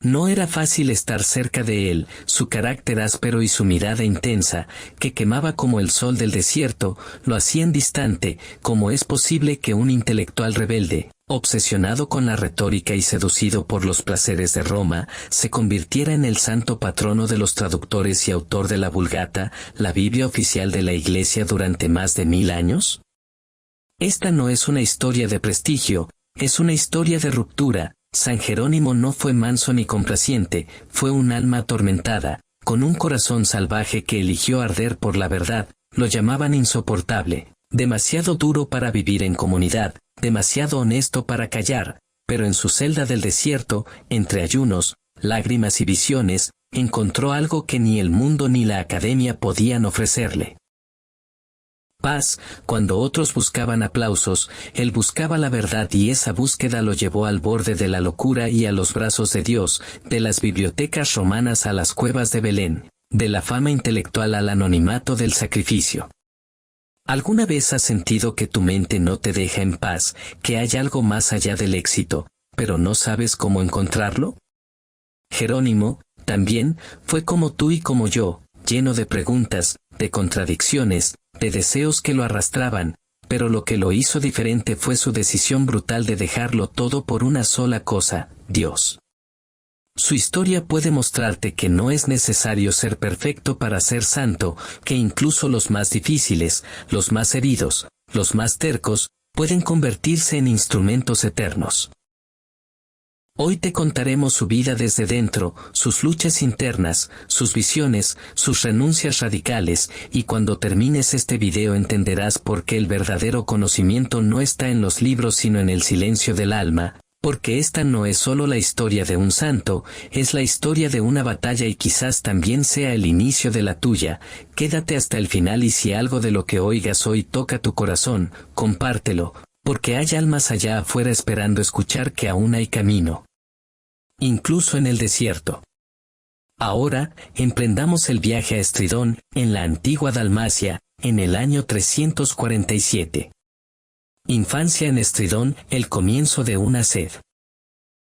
No era fácil estar cerca de él, su carácter áspero y su mirada intensa, que quemaba como el sol del desierto, lo hacían distante. ¿Cómo es posible que un intelectual rebelde, obsesionado con la retórica y seducido por los placeres de Roma, se convirtiera en el santo patrono de los traductores y autor de la Vulgata, la Biblia oficial de la Iglesia durante más de 1000 años? Esta no es una historia de prestigio, es una historia de ruptura. San Jerónimo no fue manso ni complaciente, fue un alma atormentada, con un corazón salvaje que eligió arder por la verdad. Lo llamaban insoportable, demasiado duro para vivir en comunidad, demasiado honesto para callar, pero en su celda del desierto, entre ayunos, lágrimas y visiones, encontró algo que ni el mundo ni la academia podían ofrecerle. Paz. Cuando otros buscaban aplausos, él buscaba la verdad, y esa búsqueda lo llevó al borde de la locura y a los brazos de Dios, de las bibliotecas romanas a las cuevas de Belén, de la fama intelectual al anonimato del sacrificio. ¿Alguna vez has sentido que tu mente no te deja en paz, que hay algo más allá del éxito, pero no sabes cómo encontrarlo? Jerónimo, también, fue como tú y como yo, lleno de preguntas, de contradicciones, de deseos que lo arrastraban, pero lo que lo hizo diferente fue su decisión brutal de dejarlo todo por una sola cosa: Dios. Su historia puede mostrarte que no es necesario ser perfecto para ser santo, que incluso los más difíciles, los más heridos, los más tercos, pueden convertirse en instrumentos eternos. Hoy te contaremos su vida desde dentro, sus luchas internas, sus visiones, sus renuncias radicales, y cuando termines este video entenderás por qué el verdadero conocimiento no está en los libros sino en el silencio del alma, porque esta no es solo la historia de un santo, es la historia de una batalla y quizás también sea el inicio de la tuya. Quédate hasta el final y si algo de lo que oigas hoy toca tu corazón, compártelo, porque hay almas allá afuera esperando escuchar que aún hay camino, incluso en el desierto. Ahora, emprendamos el viaje a Estridón, en la antigua Dalmacia, en el año 347. Infancia en Estridón, el comienzo de una sed.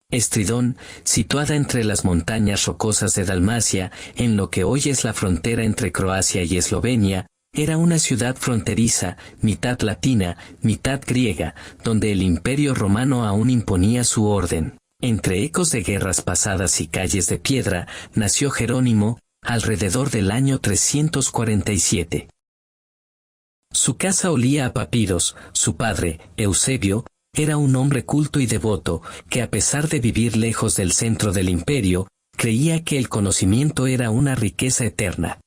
Estridón, situada entre las montañas rocosas de Dalmacia, en lo que hoy es la frontera entre Croacia y Eslovenia, era una ciudad fronteriza, mitad latina, mitad griega, donde el Imperio Romano aún imponía su orden. Entre ecos de guerras pasadas y calles de piedra, nació Jerónimo, alrededor del año 347. Su casa olía a papiros. Su padre, Eusebio, era un hombre culto y devoto, que a pesar de vivir lejos del centro del imperio, creía que el conocimiento era una riqueza eterna.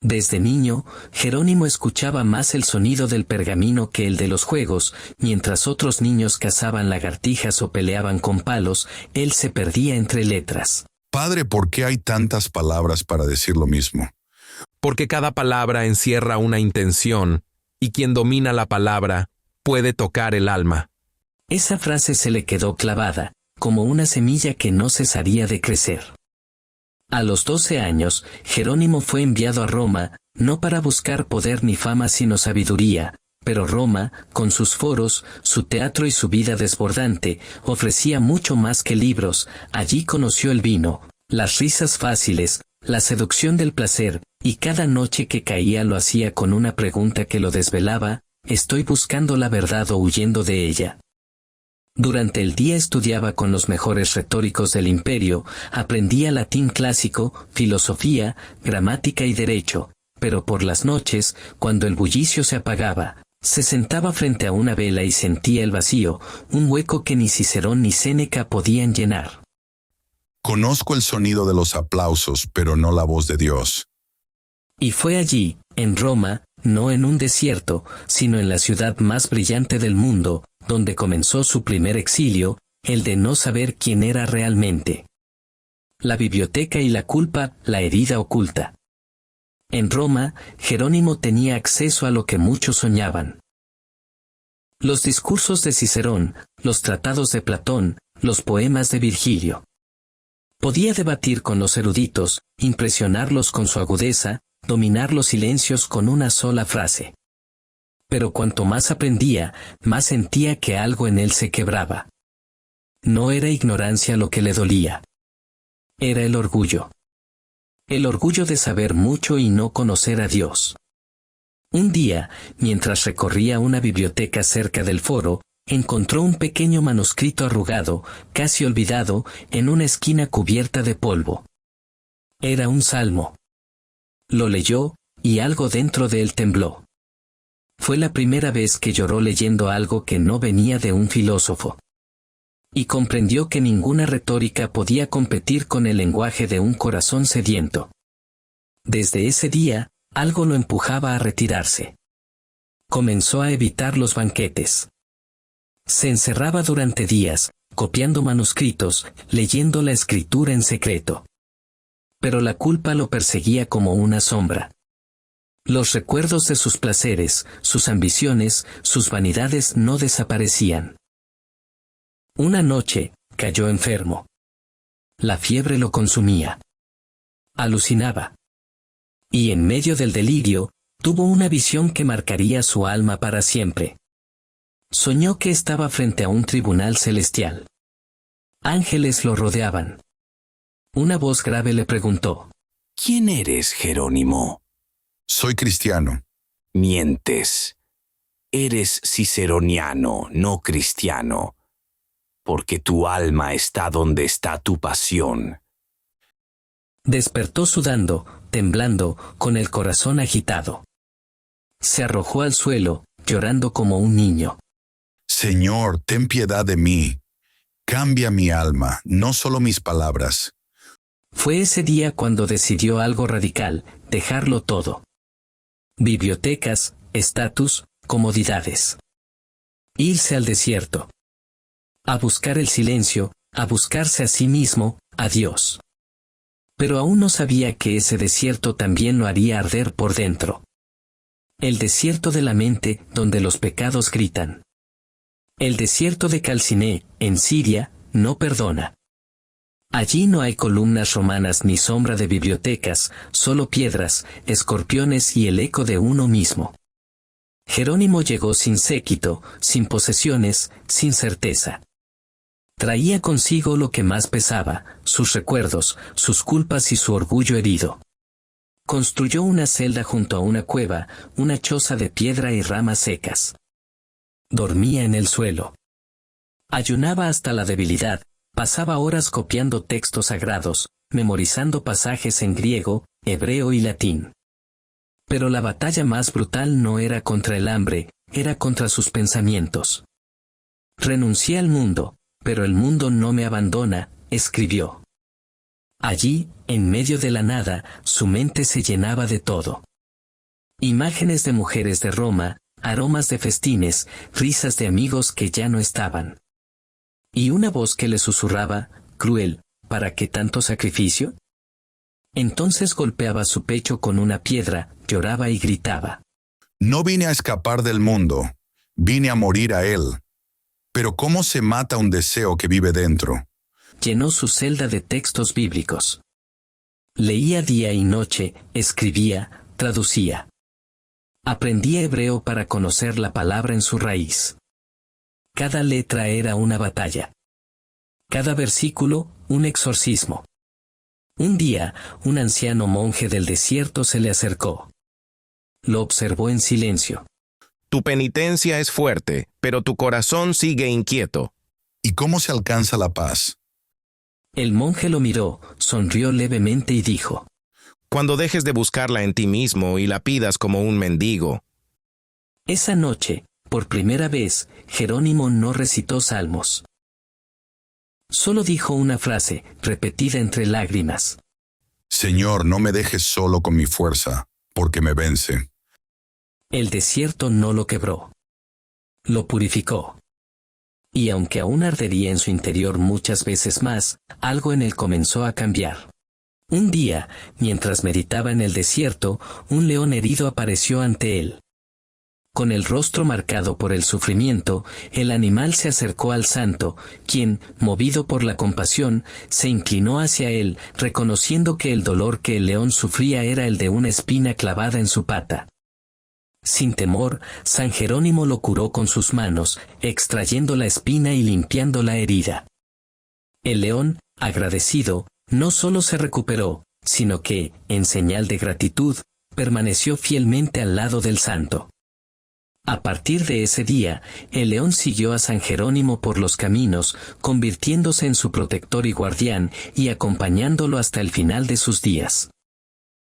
Desde niño, Jerónimo escuchaba más el sonido del pergamino que el de los juegos. Mientras otros niños cazaban lagartijas o peleaban con palos, él se perdía entre letras. Padre, ¿por qué hay tantas palabras para decir lo mismo? Porque cada palabra encierra una intención, y quien domina la palabra puede tocar el alma. Esa frase se le quedó clavada, como una semilla que no cesaría de crecer. A los 12 años, Jerónimo fue enviado a Roma, no para buscar poder ni fama sino sabiduría, pero Roma, con sus foros, su teatro y su vida desbordante, ofrecía mucho más que libros. Allí conoció el vino, las risas fáciles, la seducción del placer, y cada noche que caía lo hacía con una pregunta que lo desvelaba: ¿estoy buscando la verdad o huyendo de ella? Durante el día estudiaba con los mejores retóricos del imperio, aprendía latín clásico, filosofía, gramática y derecho, pero por las noches, cuando el bullicio se apagaba, se sentaba frente a una vela y sentía el vacío, un hueco que ni Cicerón ni Séneca podían llenar. Conozco el sonido de los aplausos, pero no la voz de Dios. Y fue allí, en Roma, no en un desierto, sino en la ciudad más brillante del mundo, donde comenzó su primer exilio, el de no saber quién era realmente. La biblioteca y la culpa, la herida oculta. En Roma, Jerónimo tenía acceso a lo que muchos soñaban. Los discursos de Cicerón, los tratados de Platón, los poemas de Virgilio. Podía debatir con los eruditos, impresionarlos con su agudeza, dominar los silencios con una sola frase. Pero cuanto más aprendía, más sentía que algo en él se quebraba. No era ignorancia lo que le dolía. Era el orgullo. El orgullo de saber mucho y no conocer a Dios. Un día, mientras recorría una biblioteca cerca del foro, encontró un pequeño manuscrito arrugado, casi olvidado, en una esquina cubierta de polvo. Era un salmo. Lo leyó, y algo dentro de él tembló. Fue la primera vez que lloró leyendo algo que no venía de un filósofo. Y comprendió que ninguna retórica podía competir con el lenguaje de un corazón sediento. Desde ese día, algo lo empujaba a retirarse. Comenzó a evitar los banquetes. Se encerraba durante días, copiando manuscritos, leyendo la escritura en secreto. Pero la culpa lo perseguía como una sombra. Los recuerdos de sus placeres, sus ambiciones, sus vanidades no desaparecían. Una noche, cayó enfermo. La fiebre lo consumía. Alucinaba. Y en medio del delirio, tuvo una visión que marcaría su alma para siempre. Soñó que estaba frente a un tribunal celestial. Ángeles lo rodeaban. Una voz grave le preguntó: ¿Quién eres, Jerónimo? Soy cristiano. Mientes. Eres ciceroniano, no cristiano, porque tu alma está donde está tu pasión. Despertó sudando, temblando, con el corazón agitado. Se arrojó al suelo, llorando como un niño. Señor, ten piedad de mí. Cambia mi alma, no solo mis palabras. Fue ese día cuando decidió algo radical: dejarlo todo. Bibliotecas, estatus, comodidades. Irse al desierto. A buscar el silencio, a buscarse a sí mismo, a Dios. Pero aún no sabía que ese desierto también lo haría arder por dentro. El desierto de la mente, donde los pecados gritan. El desierto de Calciné, en Siria, no perdona. Allí no hay columnas romanas ni sombra de bibliotecas, solo piedras, escorpiones y el eco de uno mismo. Jerónimo llegó sin séquito, sin posesiones, sin certeza. Traía consigo lo que más pesaba, sus recuerdos, sus culpas y su orgullo herido. Construyó una celda junto a una cueva, una choza de piedra y ramas secas. Dormía en el suelo. Ayunaba hasta la debilidad, pasaba horas copiando textos sagrados, memorizando pasajes en griego, hebreo y latín. Pero la batalla más brutal no era contra el hambre, era contra sus pensamientos. Renuncié al mundo, pero el mundo no me abandona, escribió. Allí, en medio de la nada, su mente se llenaba de todo. Imágenes de mujeres de Roma, aromas de festines, risas de amigos que ya no estaban. Y una voz que le susurraba: cruel, ¿para qué tanto sacrificio? Entonces golpeaba su pecho con una piedra, lloraba y gritaba: No vine a escapar del mundo, vine a morir a él. Pero ¿cómo se mata un deseo que vive dentro? Llenó su celda de textos bíblicos. Leía día y noche, escribía, traducía. Aprendía hebreo para conocer la palabra en su raíz. Cada letra era una batalla. Cada versículo, un exorcismo. Un día, un anciano monje del desierto se le acercó. Lo observó en silencio. Tu penitencia es fuerte, pero tu corazón sigue inquieto. ¿Y cómo se alcanza la paz? El monje lo miró, sonrió levemente y dijo: Cuando dejes de buscarla en ti mismo y la pidas como un mendigo. Esa noche, por primera vez, Jerónimo no recitó salmos. Solo dijo una frase, repetida entre lágrimas. Señor, no me dejes solo con mi fuerza, porque me vence. El desierto no lo quebró. Lo purificó. Y aunque aún ardería en su interior muchas veces más, algo en él comenzó a cambiar. Un día, mientras meditaba en el desierto, un león herido apareció ante él. Con el rostro marcado por el sufrimiento, el animal se acercó al santo, quien, movido por la compasión, se inclinó hacia él, reconociendo que el dolor que el león sufría era el de una espina clavada en su pata. Sin temor, San Jerónimo lo curó con sus manos, extrayendo la espina y limpiando la herida. El león, agradecido, No solo se recuperó, sino que, en señal de gratitud, permaneció fielmente al lado del santo. A partir de ese día, el león siguió a San Jerónimo por los caminos, convirtiéndose en su protector y guardián, y acompañándolo hasta el final de sus días.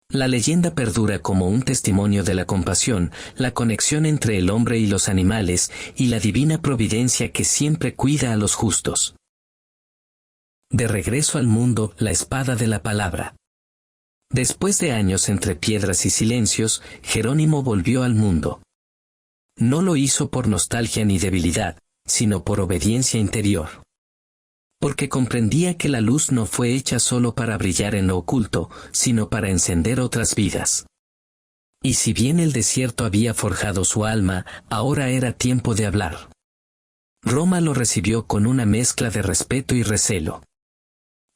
La leyenda perdura como un testimonio de la compasión, la conexión entre el hombre y los animales, y la divina providencia que siempre cuida a los justos. De regreso al mundo, la espada de la palabra. Después de años entre piedras y silencios, Jerónimo volvió al mundo. No lo hizo por nostalgia ni debilidad, sino por obediencia interior. Porque comprendía que la luz no fue hecha solo para brillar en lo oculto, sino para encender otras vidas. Y si bien el desierto había forjado su alma, ahora era tiempo de hablar. Roma lo recibió con una mezcla de respeto y recelo.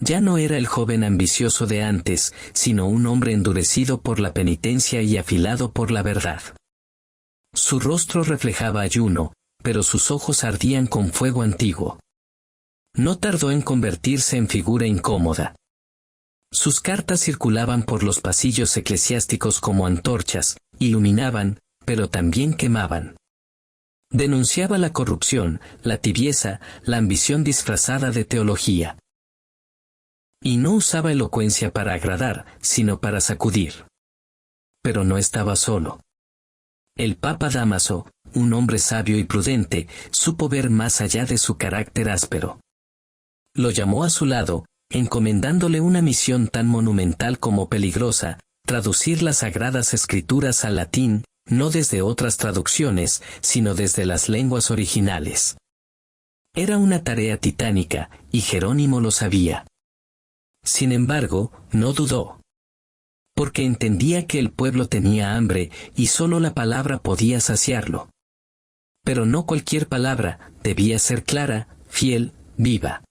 Ya no era el joven ambicioso de antes, sino un hombre endurecido por la penitencia y afilado por la verdad. Su rostro reflejaba ayuno, pero sus ojos ardían con fuego antiguo. No tardó en convertirse en figura incómoda. Sus cartas circulaban por los pasillos eclesiásticos como antorchas, iluminaban, pero también quemaban. Denunciaba la corrupción, la tibieza, la ambición disfrazada de teología. Y no usaba elocuencia para agradar, sino para sacudir. Pero no estaba solo. El Papa Dámaso, un hombre sabio y prudente, supo ver más allá de su carácter áspero. Lo llamó a su lado, encomendándole una misión tan monumental como peligrosa, traducir las Sagradas Escrituras al latín, no desde otras traducciones, sino desde las lenguas originales. Era una tarea titánica, y Jerónimo lo sabía. Sin embargo, no dudó. Porque entendía que el pueblo tenía hambre, y solo la palabra podía saciarlo. Pero no cualquier palabra, debía ser clara, fiel, viva.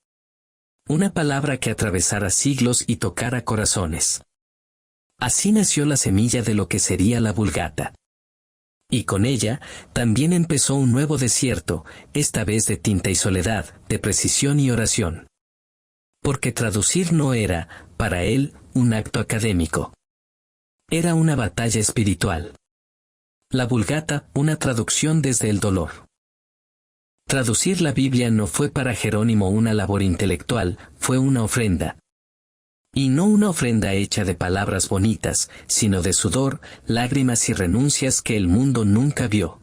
Una palabra que atravesara siglos y tocara corazones. Así nació la semilla de lo que sería la Vulgata. Y con ella, también empezó un nuevo desierto, esta vez de tinta y soledad, de precisión y oración. Porque traducir no era, para él, un acto académico. Era una batalla espiritual. La Vulgata, una traducción desde el dolor. Traducir la Biblia no fue para Jerónimo una labor intelectual, fue una ofrenda. Y no una ofrenda hecha de palabras bonitas, sino de sudor, lágrimas y renuncias que el mundo nunca vio.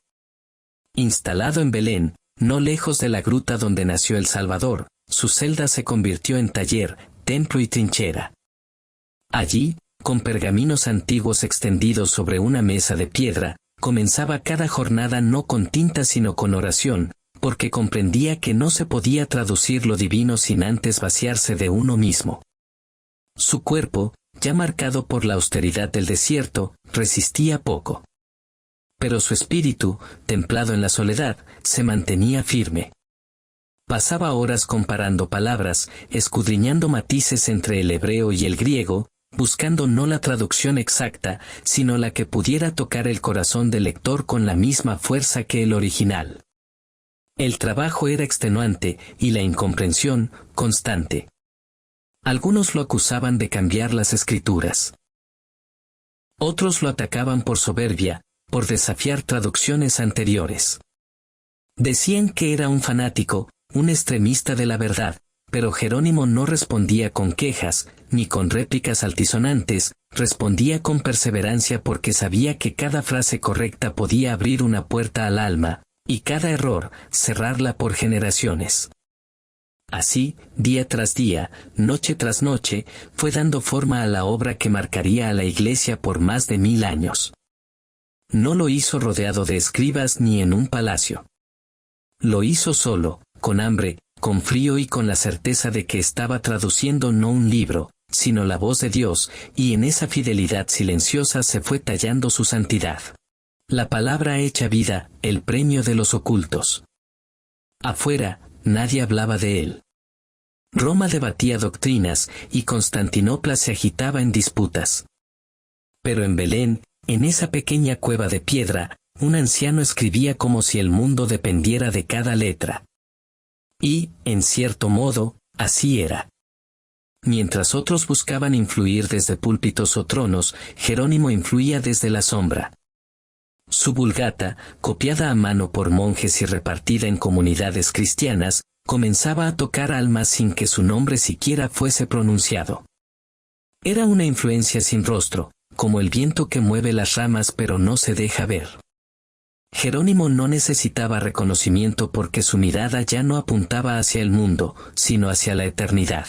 Instalado en Belén, no lejos de la gruta donde nació el Salvador, su celda se convirtió en taller, templo y trinchera. Allí, con pergaminos antiguos extendidos sobre una mesa de piedra, comenzaba cada jornada no con tinta sino con oración, porque comprendía que no se podía traducir lo divino sin antes vaciarse de uno mismo. Su cuerpo, ya marcado por la austeridad del desierto, resistía poco. Pero su espíritu, templado en la soledad, se mantenía firme. Pasaba horas comparando palabras, escudriñando matices entre el hebreo y el griego, buscando no la traducción exacta, sino la que pudiera tocar el corazón del lector con la misma fuerza que el original. El trabajo era extenuante y la incomprensión, constante. Algunos lo acusaban de cambiar las escrituras. Otros lo atacaban por soberbia, por desafiar traducciones anteriores. Decían que era un fanático, un extremista de la verdad, pero Jerónimo no respondía con quejas, ni con réplicas altisonantes, respondía con perseverancia porque sabía que cada frase correcta podía abrir una puerta al alma, y cada error, cerrarla por generaciones. Así, día tras día, noche tras noche, fue dando forma a la obra que marcaría a la Iglesia por más de 1000 años. No lo hizo rodeado de escribas ni en un palacio. Lo hizo solo, con hambre, con frío y con la certeza de que estaba traduciendo no un libro, sino la voz de Dios, y en esa fidelidad silenciosa se fue tallando su santidad. La palabra hecha vida, el premio de los ocultos. Afuera, nadie hablaba de él. Roma debatía doctrinas y Constantinopla se agitaba en disputas. Pero en Belén, en esa pequeña cueva de piedra, un anciano escribía como si el mundo dependiera de cada letra. Y, en cierto modo, así era. Mientras otros buscaban influir desde púlpitos o tronos, Jerónimo influía desde la sombra. Su Vulgata, copiada a mano por monjes y repartida en comunidades cristianas, comenzaba a tocar almas sin que su nombre siquiera fuese pronunciado. Era una influencia sin rostro, como el viento que mueve las ramas pero no se deja ver. Jerónimo no necesitaba reconocimiento porque su mirada ya no apuntaba hacia el mundo, sino hacia la eternidad.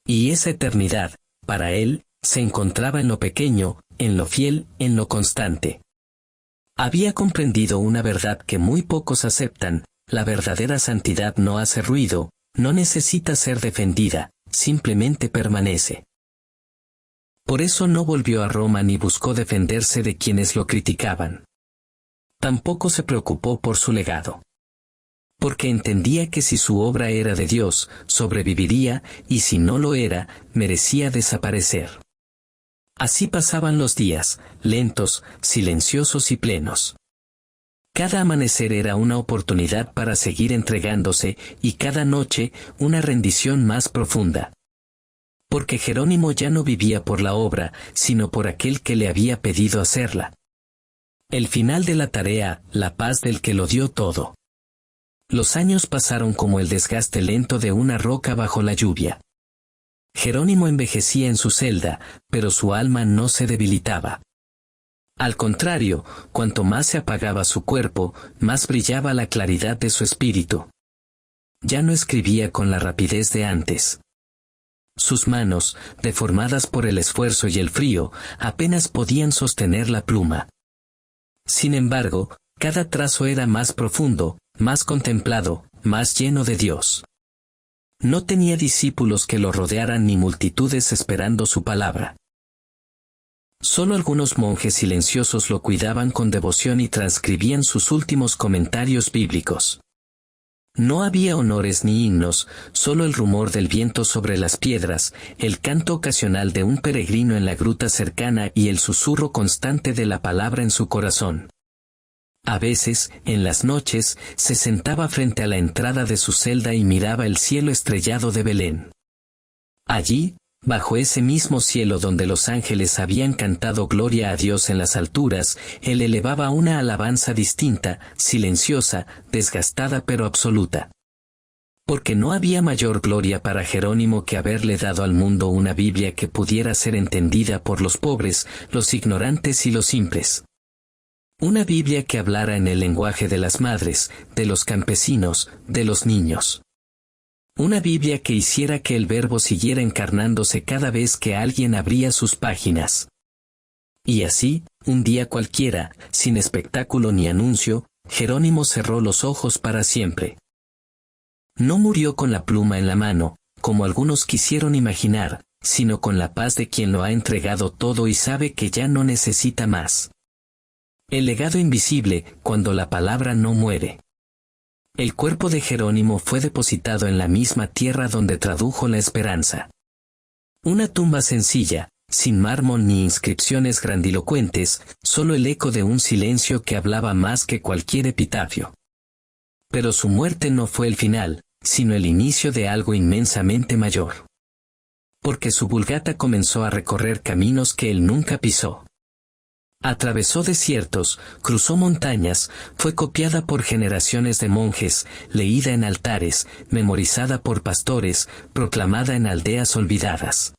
Y esa eternidad, para él, se encontraba en lo pequeño, en lo fiel, en lo constante. Había comprendido una verdad que muy pocos aceptan: la verdadera santidad no hace ruido, no necesita ser defendida, simplemente permanece. Por eso no volvió a Roma ni buscó defenderse de quienes lo criticaban. Tampoco se preocupó por su legado. Porque entendía que si su obra era de Dios, sobreviviría, y si no lo era, merecía desaparecer. Así pasaban los días, lentos, silenciosos y plenos. Cada amanecer era una oportunidad para seguir entregándose, y cada noche, una rendición más profunda. Porque Jerónimo ya no vivía por la obra, sino por aquel que le había pedido hacerla. El final de la tarea, la paz del que lo dio todo. Los años pasaron como el desgaste lento de una roca bajo la lluvia. Jerónimo envejecía en su celda, pero su alma no se debilitaba. Al contrario, cuanto más se apagaba su cuerpo, más brillaba la claridad de su espíritu. Ya no escribía con la rapidez de antes. Sus manos, deformadas por el esfuerzo y el frío, apenas podían sostener la pluma. Sin embargo, cada trazo era más profundo, más contemplado, más lleno de Dios. No tenía discípulos que lo rodearan ni multitudes esperando su palabra. Solo algunos monjes silenciosos lo cuidaban con devoción y transcribían sus últimos comentarios bíblicos. No había honores ni himnos, solo el rumor del viento sobre las piedras, el canto ocasional de un peregrino en la gruta cercana y el susurro constante de la palabra en su corazón. A veces, en las noches, se sentaba frente a la entrada de su celda y miraba el cielo estrellado de Belén. Allí, bajo ese mismo cielo donde los ángeles habían cantado gloria a Dios en las alturas, él elevaba una alabanza distinta, silenciosa, desgastada pero absoluta. Porque no había mayor gloria para Jerónimo que haberle dado al mundo una Biblia que pudiera ser entendida por los pobres, los ignorantes y los simples. Una Biblia que hablara en el lenguaje de las madres, de los campesinos, de los niños. Una Biblia que hiciera que el Verbo siguiera encarnándose cada vez que alguien abría sus páginas. Y así, un día cualquiera, sin espectáculo ni anuncio, Jerónimo cerró los ojos para siempre. No murió con la pluma en la mano, como algunos quisieron imaginar, sino con la paz de quien lo ha entregado todo y sabe que ya no necesita más. El legado invisible, cuando la palabra no muere. El cuerpo de Jerónimo fue depositado en la misma tierra donde tradujo la esperanza. Una tumba sencilla, sin mármol ni inscripciones grandilocuentes, solo el eco de un silencio que hablaba más que cualquier epitafio. Pero su muerte no fue el final, sino el inicio de algo inmensamente mayor. Porque su Vulgata comenzó a recorrer caminos que él nunca pisó. Atravesó desiertos, cruzó montañas, fue copiada por generaciones de monjes, leída en altares, memorizada por pastores, proclamada en aldeas olvidadas.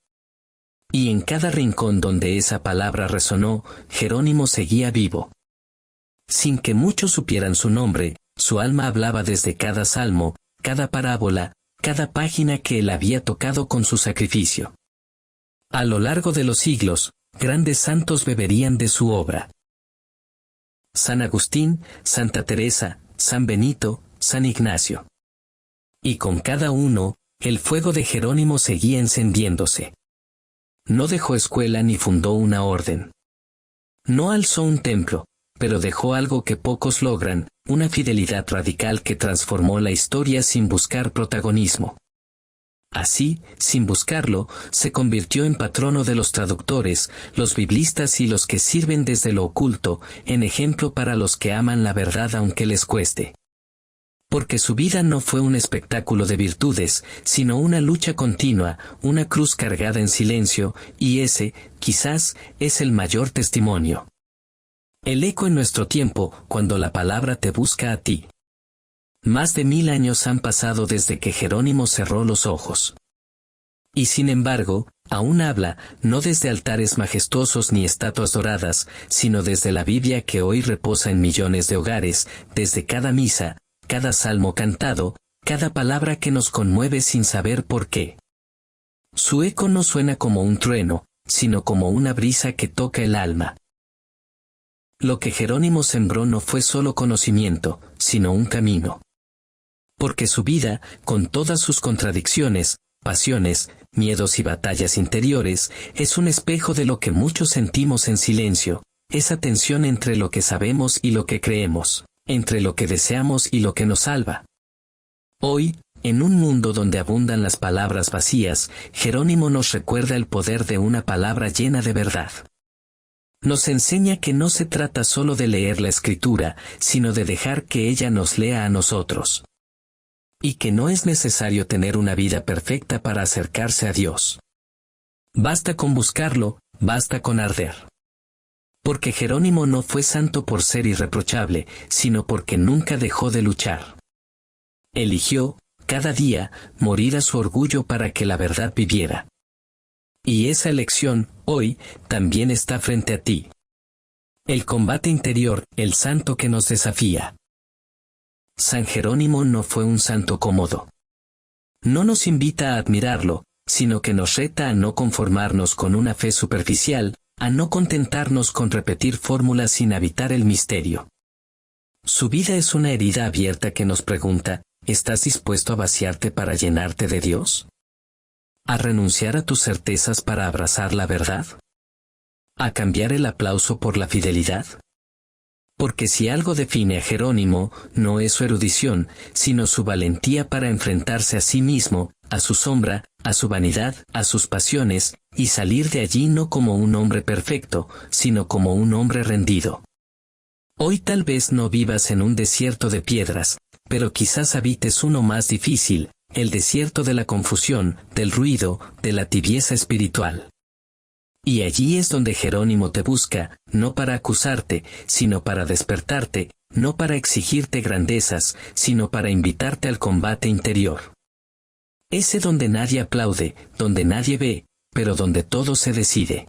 Y en cada rincón donde esa palabra resonó, Jerónimo seguía vivo. Sin que muchos supieran su nombre, su alma hablaba desde cada salmo, cada parábola, cada página que él había tocado con su sacrificio. A lo largo de los siglos, grandes santos beberían de su obra. San Agustín, Santa Teresa, San Benito, San Ignacio. Y con cada uno, el fuego de Jerónimo seguía encendiéndose. No dejó escuela ni fundó una orden. No alzó un templo, pero dejó algo que pocos logran, una fidelidad radical que transformó la historia sin buscar protagonismo. Así, sin buscarlo, se convirtió en patrono de los traductores, los biblistas y los que sirven desde lo oculto, en ejemplo para los que aman la verdad aunque les cueste. Porque su vida no fue un espectáculo de virtudes, sino una lucha continua, una cruz cargada en silencio, y ese, quizás, es el mayor testimonio. El eco en nuestro tiempo, cuando la palabra te busca a ti. Más de 1000 años han pasado desde que Jerónimo cerró los ojos. Y sin embargo, aún habla, no desde altares majestuosos ni estatuas doradas, sino desde la Biblia que hoy reposa en millones de hogares, desde cada misa, cada salmo cantado, cada palabra que nos conmueve sin saber por qué. Su eco no suena como un trueno, sino como una brisa que toca el alma. Lo que Jerónimo sembró no fue solo conocimiento, sino un camino. Porque su vida, con todas sus contradicciones, pasiones, miedos y batallas interiores, es un espejo de lo que muchos sentimos en silencio, esa tensión entre lo que sabemos y lo que creemos, entre lo que deseamos y lo que nos salva. Hoy, en un mundo donde abundan las palabras vacías, Jerónimo nos recuerda el poder de una palabra llena de verdad. Nos enseña que no se trata solo de leer la Escritura, sino de dejar que ella nos lea a nosotros. Y que no es necesario tener una vida perfecta para acercarse a Dios. Basta con buscarlo, basta con arder. Porque Jerónimo no fue santo por ser irreprochable, sino porque nunca dejó de luchar. Eligió, cada día, morir a su orgullo para que la verdad viviera. Y esa elección, hoy, también está frente a ti. El combate interior, el santo que nos desafía. San Jerónimo no fue un santo cómodo. No nos invita a admirarlo, sino que nos reta a no conformarnos con una fe superficial, a no contentarnos con repetir fórmulas sin habitar el misterio. Su vida es una herida abierta que nos pregunta, ¿estás dispuesto a vaciarte para llenarte de Dios? ¿A renunciar a tus certezas para abrazar la verdad? ¿A cambiar el aplauso por la fidelidad? Porque si algo define a Jerónimo, no es su erudición, sino su valentía para enfrentarse a sí mismo, a su sombra, a su vanidad, a sus pasiones, y salir de allí no como un hombre perfecto, sino como un hombre rendido. Hoy tal vez no vivas en un desierto de piedras, pero quizás habites uno más difícil, el desierto de la confusión, del ruido, de la tibieza espiritual. Y allí es donde Jerónimo te busca, no para acusarte, sino para despertarte, no para exigirte grandezas, sino para invitarte al combate interior. Ese donde nadie aplaude, donde nadie ve, pero donde todo se decide.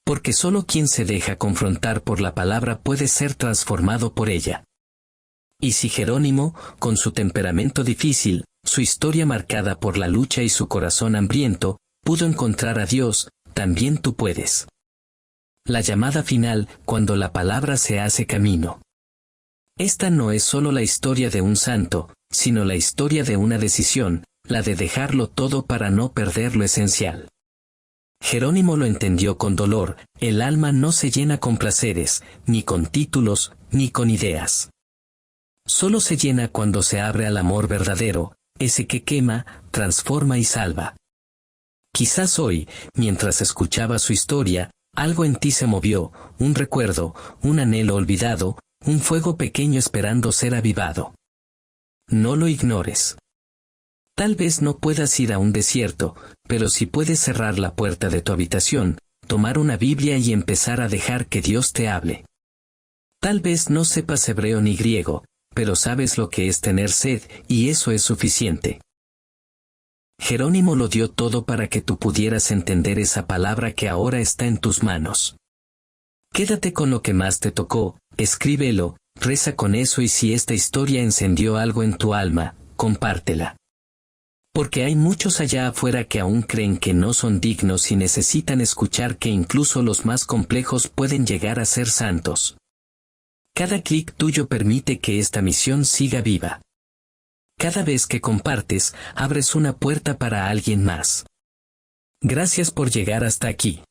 Porque solo quien se deja confrontar por la palabra puede ser transformado por ella. Y si Jerónimo, con su temperamento difícil, su historia marcada por la lucha y su corazón hambriento, pudo encontrar a Dios, también tú puedes. La llamada final, cuando la palabra se hace camino. Esta no es solo la historia de un santo, sino la historia de una decisión, la de dejarlo todo para no perder lo esencial. Jerónimo lo entendió con dolor, el alma no se llena con placeres, ni con títulos, ni con ideas. Solo se llena cuando se abre al amor verdadero, ese que quema, transforma y salva. Quizás hoy, mientras escuchaba su historia, algo en ti se movió, un recuerdo, un anhelo olvidado, un fuego pequeño esperando ser avivado. No lo ignores. Tal vez no puedas ir a un desierto, pero sí puedes cerrar la puerta de tu habitación, tomar una Biblia y empezar a dejar que Dios te hable. Tal vez no sepas hebreo ni griego, pero sabes lo que es tener sed, y eso es suficiente. Jerónimo lo dio todo para que tú pudieras entender esa palabra que ahora está en tus manos. Quédate con lo que más te tocó, escríbelo, reza con eso y si esta historia encendió algo en tu alma, compártela. Porque hay muchos allá afuera que aún creen que no son dignos y necesitan escuchar que incluso los más complejos pueden llegar a ser santos. Cada clic tuyo permite que esta misión siga viva. Cada vez que compartes, abres una puerta para alguien más. Gracias por llegar hasta aquí.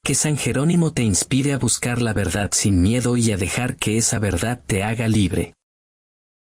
Que San Jerónimo te inspire a buscar la verdad sin miedo y a dejar que esa verdad te haga libre.